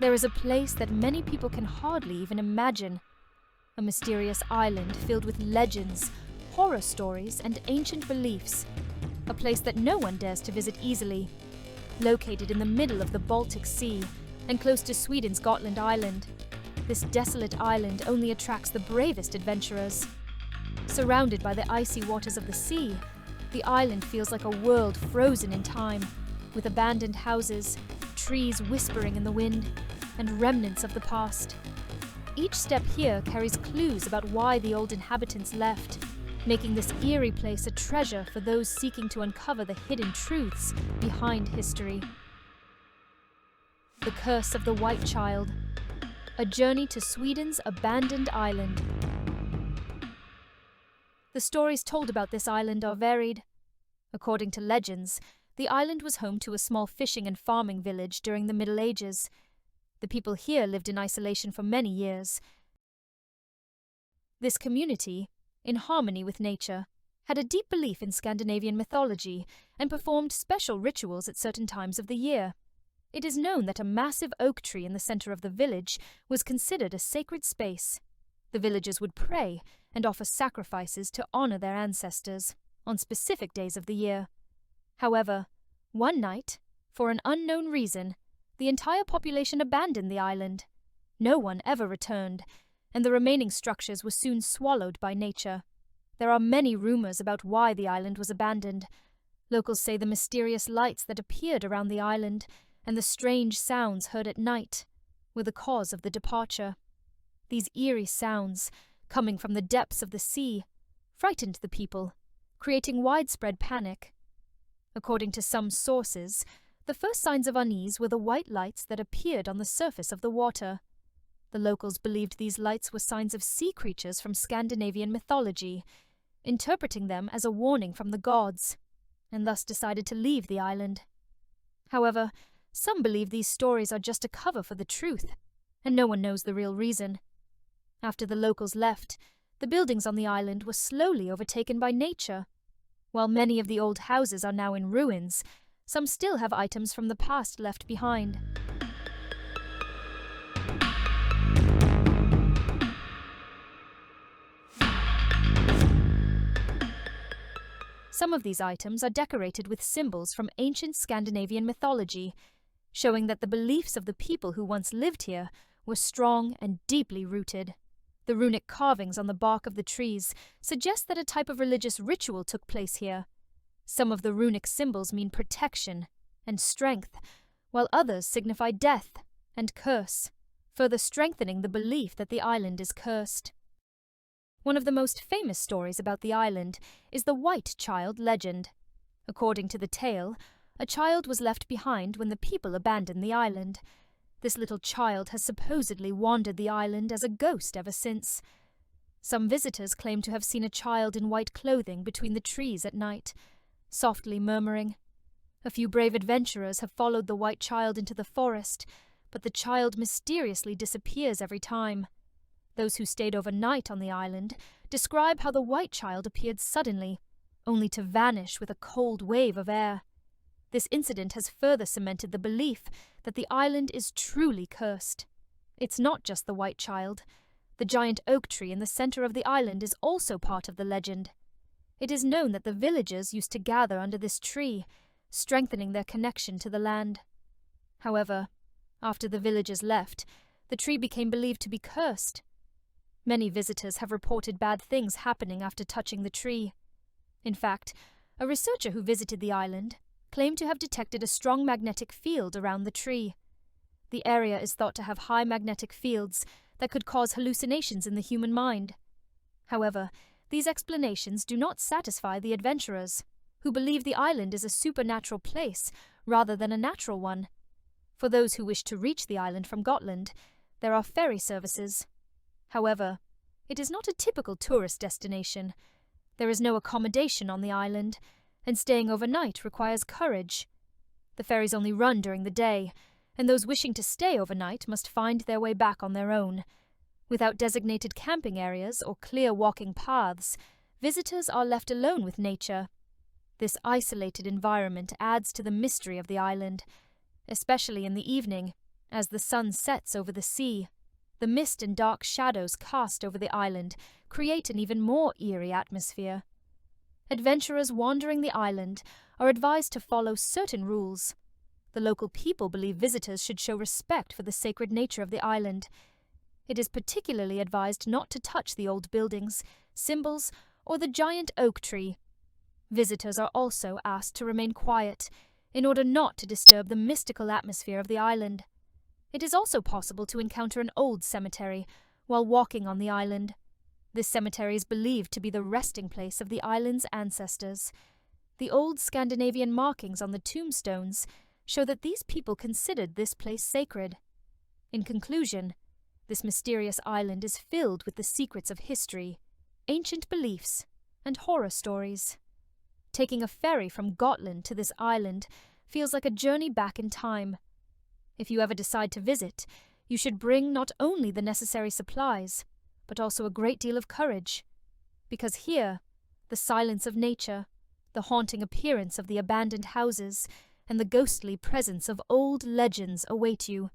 There is a place that many people can hardly even imagine. A mysterious island filled with legends, horror stories, and ancient beliefs. A place that no one dares to visit easily. Located in the middle of the Baltic Sea and close to Sweden's Gotland island, this desolate island only attracts the bravest adventurers. Surrounded by the icy waters of the sea, the island feels like a world frozen in time, with abandoned houses, trees whispering in the wind, and remnants of the past. Each step here carries clues about why the old inhabitants left, making this eerie place a treasure for those seeking to uncover the hidden truths behind history. The Curse of the White Child. A journey to Sweden's abandoned island. The stories told about this island are varied. According to legends, the island was home to a small fishing and farming village during the Middle Ages. The people here lived in isolation for many years. This community, in harmony with nature, had a deep belief in Scandinavian mythology and performed special rituals at certain times of the year. It is known that a massive oak tree in the center of the village was considered a sacred space. The villagers would pray and offer sacrifices to honor their ancestors on specific days of the year. However, one night, for an unknown reason, the entire population abandoned the island. No one ever returned, and the remaining structures were soon swallowed by nature. There are many rumors about why the island was abandoned. Locals say the mysterious lights that appeared around the island and the strange sounds heard at night were the cause of the departure. These eerie sounds, coming from the depths of the sea, frightened the people, creating widespread panic. According to some sources, the first signs of unease were the white lights that appeared on the surface of the water. The locals believed these lights were signs of sea creatures from Scandinavian mythology, interpreting them as a warning from the gods, and thus decided to leave the island. However, some believe these stories are just a cover for the truth, and no one knows the real reason. After the locals left, the buildings on the island were slowly overtaken by nature. While many of the old houses are now in ruins, some still have items from the past left behind. Some of these items are decorated with symbols from ancient Scandinavian mythology, showing that the beliefs of the people who once lived here were strong and deeply rooted. The runic carvings on the bark of the trees suggest that a type of religious ritual took place here. Some of the runic symbols mean protection and strength, while others signify death and curse, further strengthening the belief that the island is cursed. One of the most famous stories about the island is the White Child legend. According to the tale, a child was left behind when the people abandoned the island. This little child has supposedly wandered the island as a ghost ever since. Some visitors claim to have seen a child in white clothing between the trees at night, softly murmuring. A few brave adventurers have followed the White Child into the forest, but the child mysteriously disappears every time. Those who stayed overnight on the island describe how the White Child appeared suddenly, only to vanish with a cold wave of air. This incident has further cemented the belief that the island is truly cursed. It's not just the White Child. The giant oak tree in the center of the island is also part of the legend. It is known that the villagers used to gather under this tree, strengthening their connection to the land. However, after the villagers left, the tree became believed to be cursed. Many visitors have reported bad things happening after touching the tree. In fact, a researcher who visited the island claimed to have detected a strong magnetic field around the tree. The area is thought to have high magnetic fields that could cause hallucinations in the human mind. However, these explanations do not satisfy the adventurers, who believe the island is a supernatural place rather than a natural one. For those who wish to reach the island from Gotland, there are ferry services. However, it is not a typical tourist destination. There is no accommodation on the island, and staying overnight requires courage. The ferries only run during the day, and those wishing to stay overnight must find their way back on their own. Without designated camping areas or clear walking paths, visitors are left alone with nature. This isolated environment adds to the mystery of the island, especially in the evening, As the sun sets over the sea, the mist and dark shadows cast over the island create an even more eerie atmosphere. Adventurers wandering the island are advised to follow certain rules. The local people believe visitors should show respect for the sacred nature of the island. It is particularly advised not to touch the old buildings, symbols, or the giant oak tree. Visitors are also asked to remain quiet, in order not to disturb the mystical atmosphere of the island. It is also possible to encounter an old cemetery while walking on the island. This cemetery is believed to be the resting place of the island's ancestors. The old Scandinavian markings on the tombstones show that these people considered this place sacred. In conclusion, this mysterious island is filled with the secrets of history, ancient beliefs, and horror stories. Taking a ferry from Gotland to this island feels like a journey back in time. If you ever decide to visit, you should bring not only the necessary supplies, but also a great deal of courage. Because here, the silence of nature, the haunting appearance of the abandoned houses, and the ghostly presence of old legends await you.